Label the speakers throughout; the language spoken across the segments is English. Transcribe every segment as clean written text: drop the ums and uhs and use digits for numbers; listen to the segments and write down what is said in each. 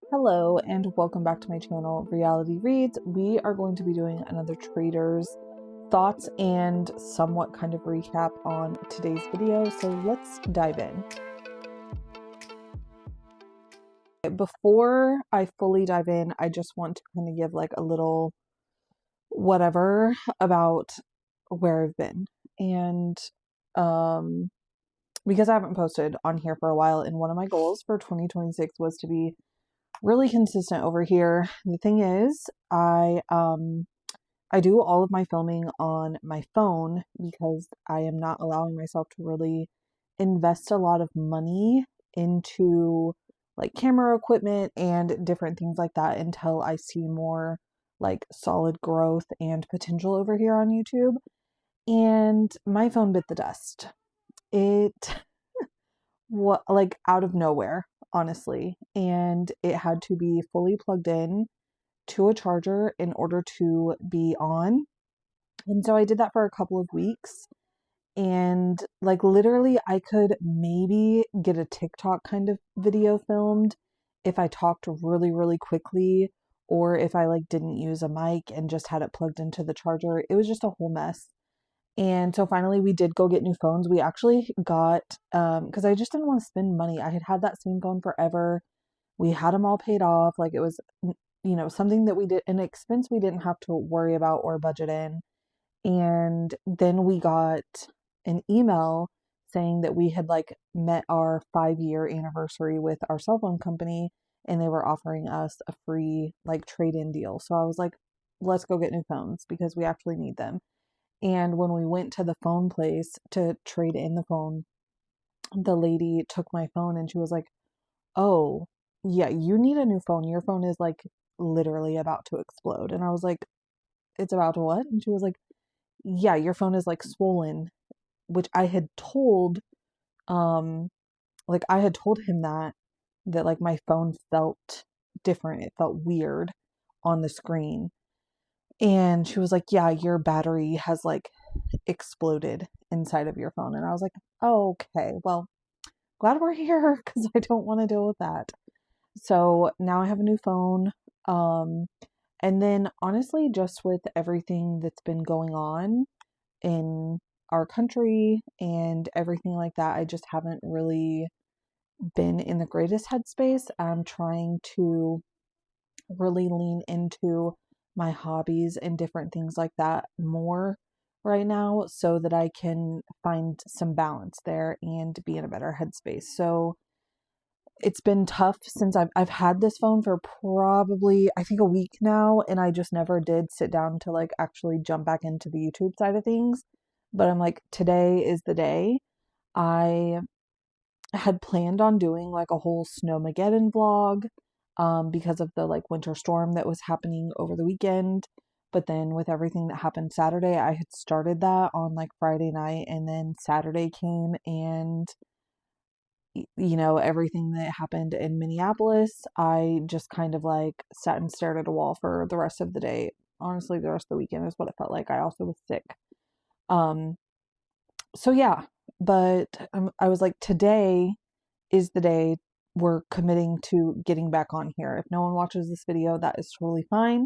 Speaker 1: Hello and welcome back to my channel, Reality Reads. We are going to be doing another Traitors thoughts and somewhat kind of recap on today's video, so let's dive in. Before I fully dive in, I just want to kind of give like a little whatever about where I've been. And because I haven't posted on here for a while, and one of my goals for 2026 was to be really consistent over here. The thing is, I do all of my filming on my phone because I am not allowing myself to really invest a lot of money into like camera equipment and different things like that until I see more like solid growth and potential over here on YouTube. And my phone bit the dust. It what like out of nowhere, honestly, and it had to be fully plugged in to a charger in order to be on. And so I did that for a couple of weeks, and like literally I could maybe get a TikTok kind of video filmed if I talked really quickly, or if I like didn't use a mic and just had it plugged into the charger. It was just a whole mess. And so finally we did go get new phones. We actually got, because I just didn't want to spend money. I had had that same phone forever. We had them all paid off. Like it was, something that we did, an expense we didn't have to worry about or budget in. And then we got an email saying that we had like met our 5-year anniversary with our cell phone company, and they were offering us a free like trade-in deal. So I was like, let's go get new phones because we actually need them. And when we went to the phone place to trade in the phone, the lady took my phone and she was like, "Oh, yeah, you need a new phone. Your phone is like literally about to explode." And I was like, "It's about to what?" And she was like, "Yeah, your phone is like swollen," which I had told, like I had told him that like my phone felt different. It felt weird on the screen. And she was like, "Yeah, your battery has like exploded inside of your phone." And I was like, "Oh, okay, well, glad we're here because I don't want to deal with that." So now I have a new phone. Um, and then honestly, just with everything that's been going on in our country and everything like that, I just haven't really been in the greatest headspace. I'm trying to really lean into my hobbies and different things like that more right now so that I can find some balance there and be in a better headspace. So it's been tough since I've had this phone for probably I think a week now, and I just never did sit down to like actually jump back into the YouTube side of things. But I'm like, today is the day. I had planned on doing like a whole Snowmageddon vlog because of the like winter storm that was happening over the weekend. But then with everything that happened Saturday, I had started that on like Friday night, and then Saturday came, and everything that happened in Minneapolis, I just kind of like sat and stared at a wall for the rest of the day. Honestly, the rest of the weekend is what it felt like. I also was sick. Um, so yeah, but I was like, today is the day we're committing to getting back on here. If no one watches this video, that is totally fine.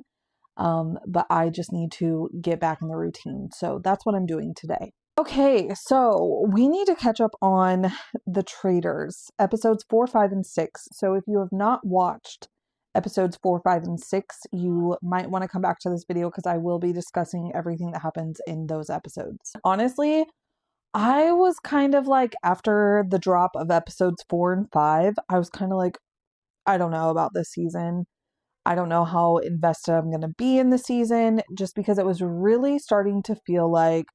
Speaker 1: But I just need to get back in the routine. So that's what I'm doing today. Okay, so we need to catch up on the Traitors, episodes 4, 5, and 6. So if you have not watched episodes 4, 5, and 6, you might want to come back to this video because I will be discussing everything that happens in those episodes. Honestly, I was kind of like, after the drop of episodes 4 and 5, I was kind of like, I don't know about this season. I don't know how invested I'm going to be in the season, just because it was really starting to feel like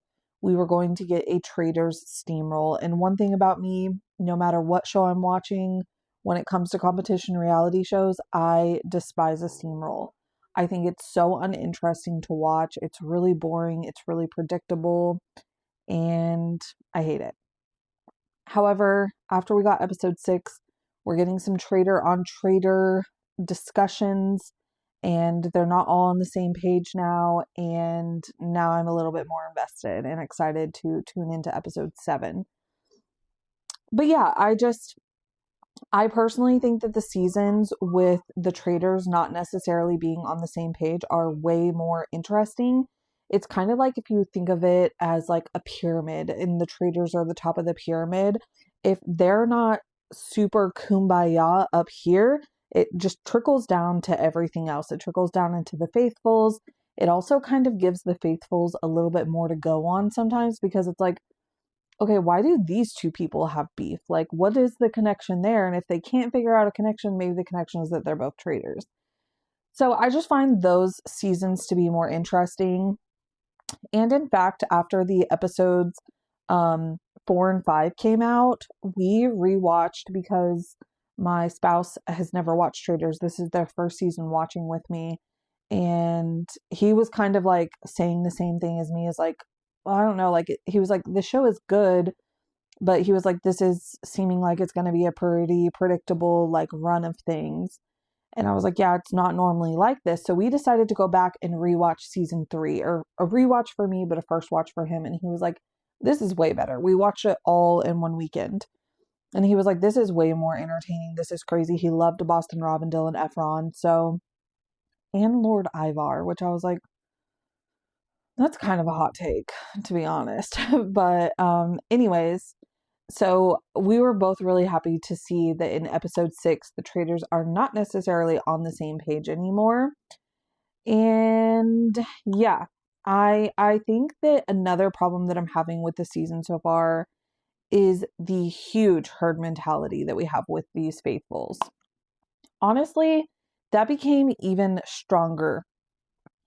Speaker 1: we were going to get a Traitors steamroll. And one thing about me, no matter what show I'm watching, when it comes to competition reality shows, I despise a steamroll. I think it's so uninteresting to watch. It's really boring. It's really predictable, and I hate it. However, after we got episode 6, we're getting some traitor on traitor discussions, and they're not all on the same page now, and now I'm a little bit more invested and excited to tune into episode 7. But yeah, I personally think that the seasons with the Traitors not necessarily being on the same page are way more interesting. It's kind of like if you think of it as like a pyramid and the Traitors are the top of the pyramid. If they're not super kumbaya up here, it just trickles down to everything else. It trickles down into the faithfuls. It also kind of gives the faithfuls a little bit more to go on sometimes because it's like, okay, why do these two people have beef? Like, what is the connection there? And if they can't figure out a connection, maybe the connection is that they're both traitors. So I just find those seasons to be more interesting. And in fact, after the episodes 4 and 5 came out, we rewatched because my spouse has never watched Traitors. This is their first season watching with me. And he was kind of like saying the same thing as me, is like, well, I don't know, like he was like, the show is good, but he was like, this is seeming like it's going to be a pretty predictable like run of things. And I was like, yeah, it's not normally like this. So we decided to go back and rewatch season 3, or a rewatch for me, but a first watch for him. And he was like, this is way better. We watched it all in one weekend. And he was like, this is way more entertaining. This is crazy. He loved Boston Rob and Dylan Efron. So, and Lord Ivar, which I was like, that's kind of a hot take, to be honest. But anyways, so we were both really happy to see that in episode 6, the Traitors are not necessarily on the same page anymore. And yeah, I think that another problem that I'm having with the season so far is the huge herd mentality that we have with these faithfuls. Honestly, that became even stronger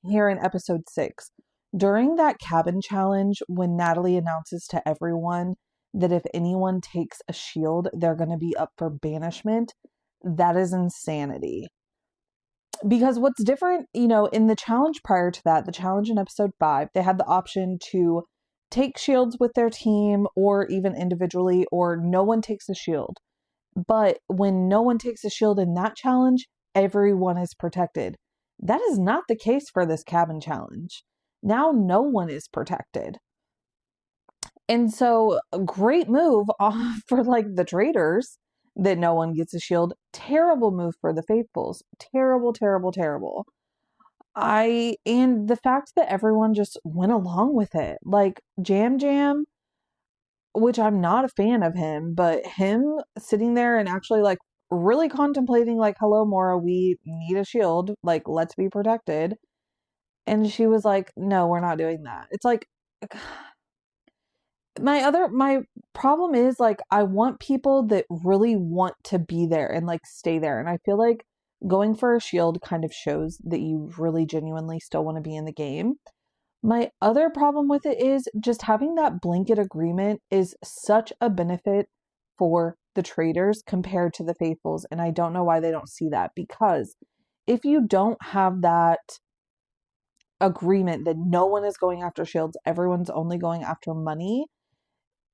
Speaker 1: here in episode 6. During that cabin challenge, when Natalie announces to everyone that if anyone takes a shield, they're going to be up for banishment, that is insanity. Because what's different, in the challenge prior to that, the challenge in episode 5, they had the option to take shields with their team or even individually, or no one takes a shield. But when no one takes a shield in that challenge, everyone is protected. That is not the case for this cabin challenge. Now no one is protected. And so a great move for like the Traitors that no one gets a shield. Terrible move for the faithfuls. Terrible, terrible, terrible. And the fact that everyone just went along with it. Like Jam Jam, which I'm not a fan of him, but him sitting there and actually like really contemplating like, hello, Mora, we need a shield. Like, let's be protected. And she was like, no, we're not doing that. It's like, my problem is like, I want people that really want to be there and like stay there. And I feel like going for a shield kind of shows that you really genuinely still want to be in the game. My other problem with it is just having that blanket agreement is such a benefit for the Traitors compared to the faithfuls. And I don't know why they don't see that, because if you don't have that agreement that no one is going after shields, everyone's only going after money,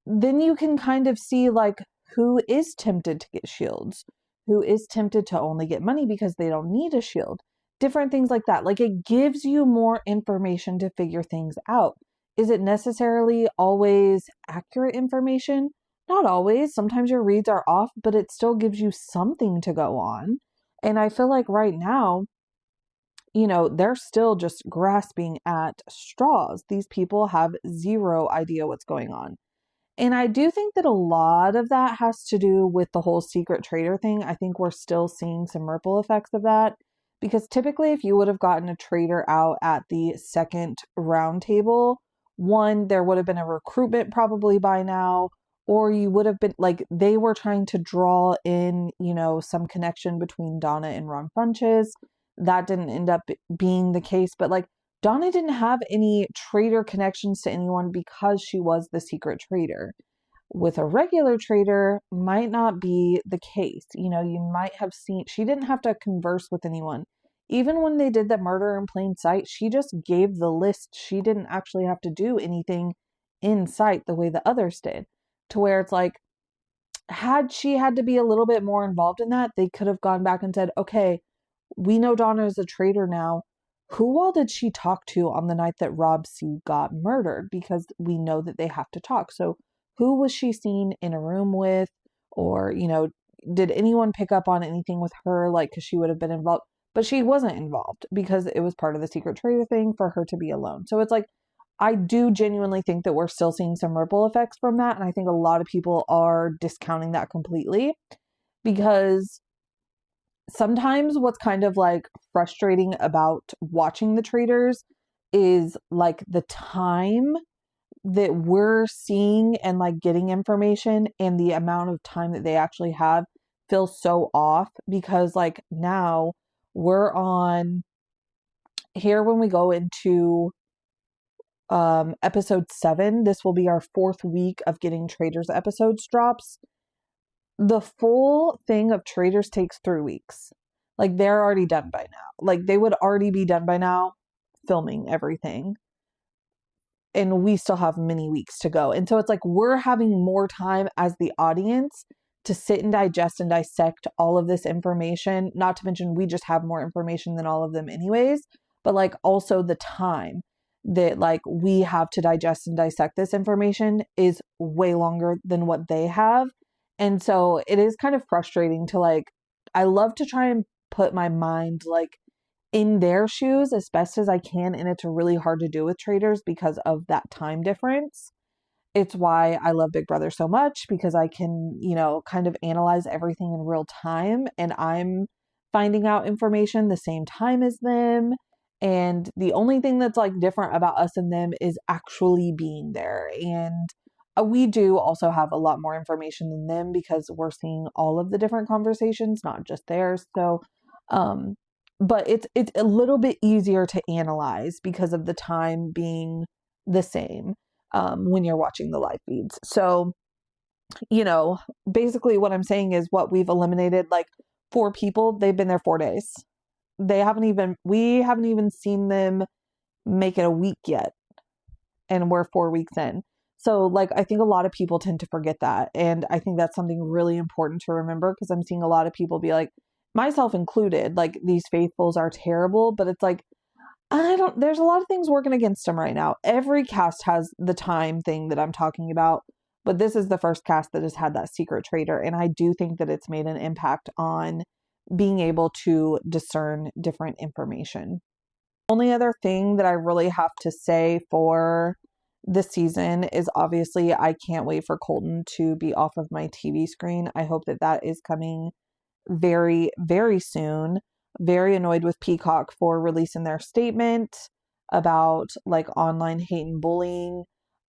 Speaker 1: then you can kind of see like who is tempted to get shields, who is tempted to only get money because they don't need a shield. Different things like that. Like it gives you more information to figure things out. Is it necessarily always accurate information? Not always. Sometimes your reads are off, but it still gives you something to go on. And I feel like right now, they're still just grasping at straws. These people have zero idea what's going on. And I do think that a lot of that has to do with the whole secret traitor thing. I think we're still seeing some ripple effects of that, because typically if you would have gotten a traitor out at the second round table, one, there would have been a recruitment probably by now, or you would have been like, they were trying to draw in, some connection between Donna and Ron Funches. That didn't end up being the case, but like, Donna didn't have any traitor connections to anyone because she was the secret traitor. With a regular traitor, might not be the case. You might have seen, she didn't have to converse with anyone. Even when they did the murder in plain sight, she just gave the list. She didn't actually have to do anything in sight the way the others did. To where it's like, had she had to be a little bit more involved in that, they could have gone back and said, okay, we know Donna is a traitor now. Who all did she talk to on the night that Rob C got murdered? Because we know that they have to talk. So who was she seen in a room with? Or, did anyone pick up on anything with her? Like, because she would have been involved, but she wasn't involved because it was part of the secret traitor thing for her to be alone. So it's like, I do genuinely think that we're still seeing some ripple effects from that. And I think a lot of people are discounting that completely, because sometimes what's kind of like frustrating about watching the Traitors is like the time that we're seeing and like getting information and the amount of time that they actually have feels so off, because like now we're on here when we go into episode 7. This will be our 4th week of getting Traitors episodes drops. The full thing of Traitors takes 3 weeks. Like, they're already done by now. Like, they would already be done by now filming everything. And we still have many weeks to go. And so it's like we're having more time as the audience to sit and digest and dissect all of this information. Not to mention, we just have more information than all of them anyways. But like also the time that like we have to digest and dissect this information is way longer than what they have. And so it is kind of frustrating to like, I love to try and put my mind like in their shoes as best as I can. And it's really hard to do with Traitors because of that time difference. It's why I love Big Brother so much, because I can, you know, kind of analyze everything in real time, and I'm finding out information the same time as them. And the only thing that's like different about us and them is actually being there. And we do also have a lot more information than them because we're seeing all of the different conversations, not just theirs. So, but it's a little bit easier to analyze because of the time being the same when you're watching the live feeds. So, you know, basically what I'm saying is what we've eliminated, like 4 people, they've been there 4 days. We haven't even seen them make it a week yet. And we're 4 weeks in. So like, I think a lot of people tend to forget that. And I think that's something really important to remember, because I'm seeing a lot of people be like, myself included, like these faithfuls are terrible, but it's like, there's a lot of things working against them right now. Every cast has the time thing that I'm talking about, but this is the first cast that has had that secret traitor. And I do think that it's made an impact on being able to discern different information. Only other thing that I really have to say for this season is obviously I can't wait for Colton to be off of my TV screen. I hope that that is coming very, very soon. Very annoyed with Peacock for releasing their statement about like online hate and bullying.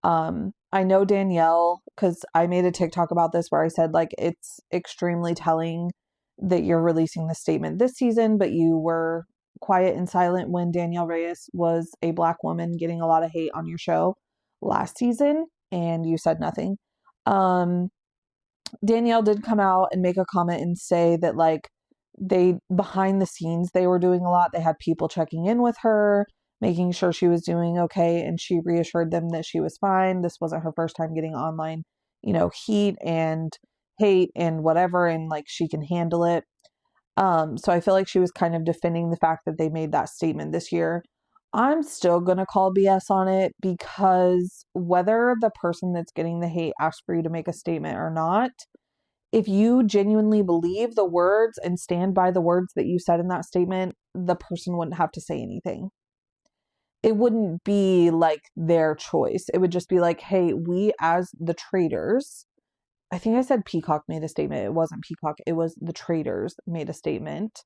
Speaker 1: I know Danielle, because I made a TikTok about this where I said like it's extremely telling that you're releasing the statement this season, but you were quiet and silent when Danielle Reyes was a Black woman getting a lot of hate on your show last season, and you said nothing. Danielle did come out and make a comment and say that like they behind the scenes they were doing a lot. They had people checking in with her, making sure she was doing okay, and she reassured them that she was fine. This wasn't her first time getting online, you know, heat and hate and whatever, and like she can handle it. So I feel like she was kind of defending the fact that they made that statement this year. I'm still going to call BS on it, because whether the person that's getting the hate asks for you to make a statement or not, if you genuinely believe the words and stand by the words that you said in that statement, the person wouldn't have to say anything. It wouldn't be like their choice. It would just be like, hey, we as the Traitors, I think I said Peacock made a statement. It wasn't Peacock. It was the Traitors made a statement.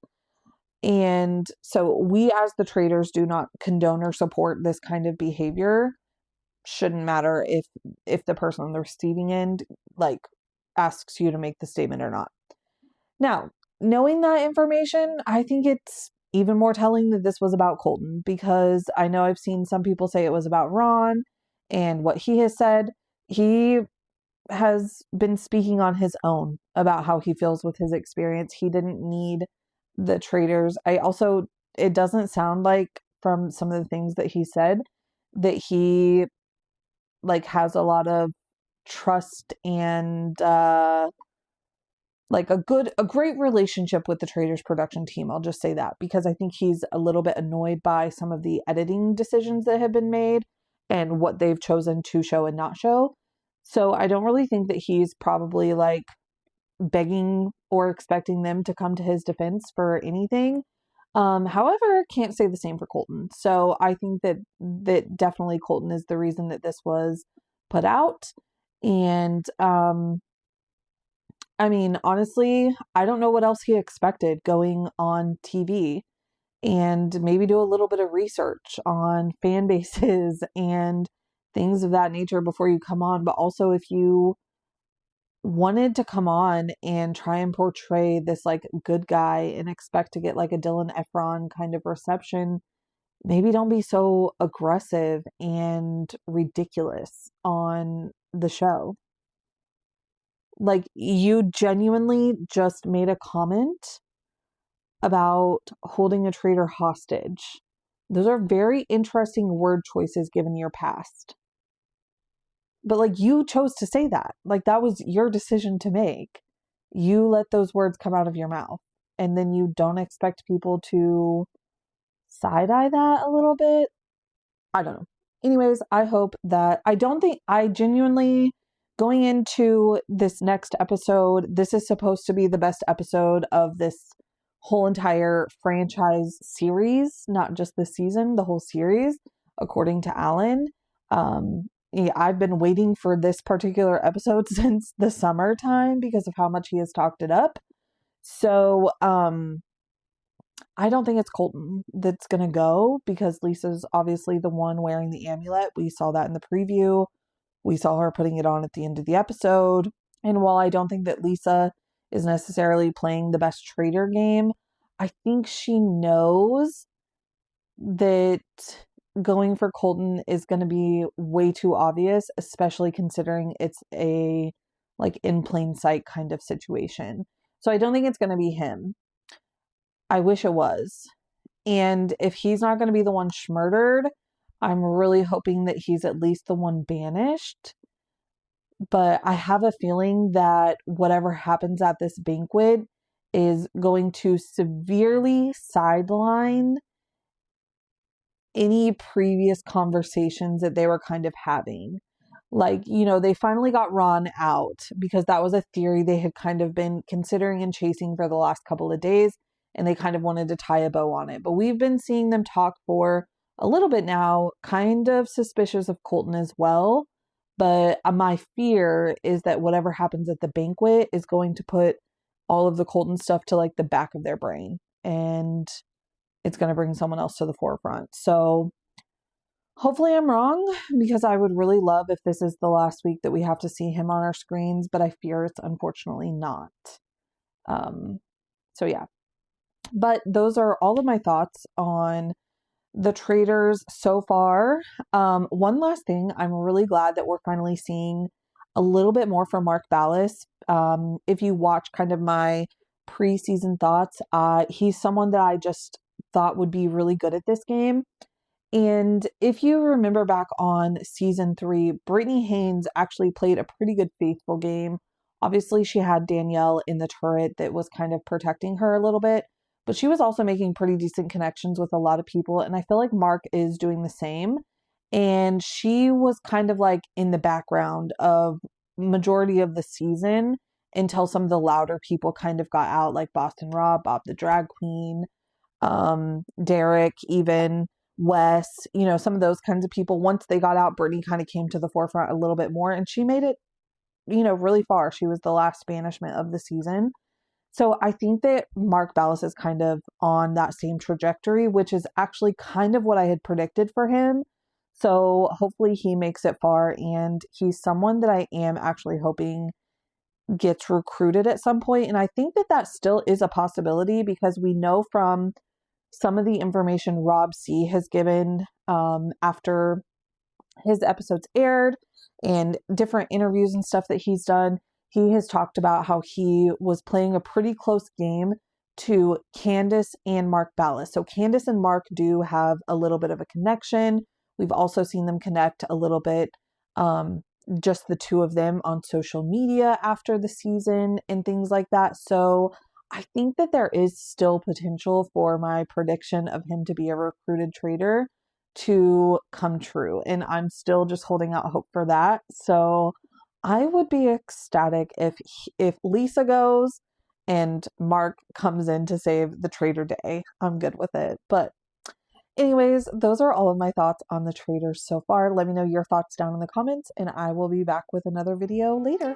Speaker 1: And so we as the Traitors do not condone or support this kind of behavior. Shouldn't matter if the person on the receiving end like asks you to make the statement or not. Now, knowing that information, I think it's even more telling that this was about Colton, because I know I've seen some people say it was about Ron and what he has said. He has been speaking on his own about how he feels with his experience. He didn't need the Traitors. It doesn't sound like from some of the things that he said that he like has a lot of trust and like a great relationship with the Traitors production team. I'll just say that, because I think he's a little bit annoyed by some of the editing decisions that have been made and what they've chosen to show and not show. So I don't really think that he's probably like begging or expecting them to come to his defense for anything. However, can't say the same for Colton. So I think that definitely Colton is the reason that this was put out. And I mean, honestly, I don't know what else he expected going on TV, and maybe do a little bit of research on fan bases and things of that nature before you come on. But also, if you wanted to come on and try and portray this like good guy and expect to get like a Dylan Efron kind of reception, maybe don't be so aggressive and ridiculous on the show. Like, you genuinely just made a comment about holding a traitor hostage. Those are very interesting word choices given your past. But like, you chose to say that. Like, that was your decision to make. You let those words come out of your mouth. And then you don't expect people to side-eye that a little bit. I don't know. Anyways, I hope that I genuinely, going into this next episode, this is supposed to be the best episode of this whole entire franchise series, not just this season, the whole series, according to Alan. Yeah, I've been waiting for this particular episode since the summertime because of how much he has talked it up. So, I don't think it's Colton that's going to go, because Lisa's obviously the one wearing the amulet. We saw that in the preview. We saw her putting it on at the end of the episode. And while I don't think that Lisa is necessarily playing the best traitor game, I think she knows that going for Colton is going to be way too obvious, especially considering it's a like in plain sight kind of situation. So I don't think it's going to be him. I wish it was. And if he's not going to be the one schmurdered, I'm really hoping that he's at least the one banished. But I have a feeling that whatever happens at this banquet is going to severely sideline any previous conversations that they were kind of having. Like, they finally got Ron out because that was a theory they had kind of been considering and chasing for the last couple of days, and they kind of wanted to tie a bow on it. But we've been seeing them talk for a little bit now, kind of suspicious of Colton as well. But my fear is that whatever happens at the banquet is going to put all of the Colton stuff to like the back of their brain, and it's going to bring someone else to the forefront. So hopefully I'm wrong, because I would really love if this is the last week that we have to see him on our screens, but I fear it's unfortunately not. So yeah. But those are all of my thoughts on the Traitors so far. One last thing, I'm really glad that we're finally seeing a little bit more from Mark Ballas. If you watch kind of my preseason thoughts, he's someone that I just thought would be really good at this game. And if you remember back on season 3, Brittany Haynes actually played a pretty good faithful game. Obviously, she had Danielle in the turret that was kind of protecting her a little bit, but she was also making pretty decent connections with a lot of people. And I feel like Mark is doing the same. And she was kind of like in the background of majority of the season until some of the louder people kind of got out, like Boston Rob, Bob the Drag Queen, Derek, even Wes, some of those kinds of people. Once they got out, Brittany kind of came to the forefront a little bit more, and she made it, really far. She was the last banishment of the season. So I think that Mark Ballas is kind of on that same trajectory, which is actually kind of what I had predicted for him. So hopefully he makes it far, and he's someone that I am actually hoping gets recruited at some point. And I think that still is a possibility, because we know from some of the information Rob C has given after his episodes aired and different interviews and stuff that he's done, he has talked about how he was playing a pretty close game to Candace and Mark Ballas. So Candace and Mark do have a little bit of a connection. We've also seen them connect a little bit, just the two of them on social media after the season and things like that. So I think that there is still potential for my prediction of him to be a recruited traitor to come true. And I'm still just holding out hope for that. So I would be ecstatic if Lisa goes and Mark comes in to save the Traitor Day. I'm good with it. But anyways, those are all of my thoughts on the Traitors so far. Let me know your thoughts down in the comments, and I will be back with another video later.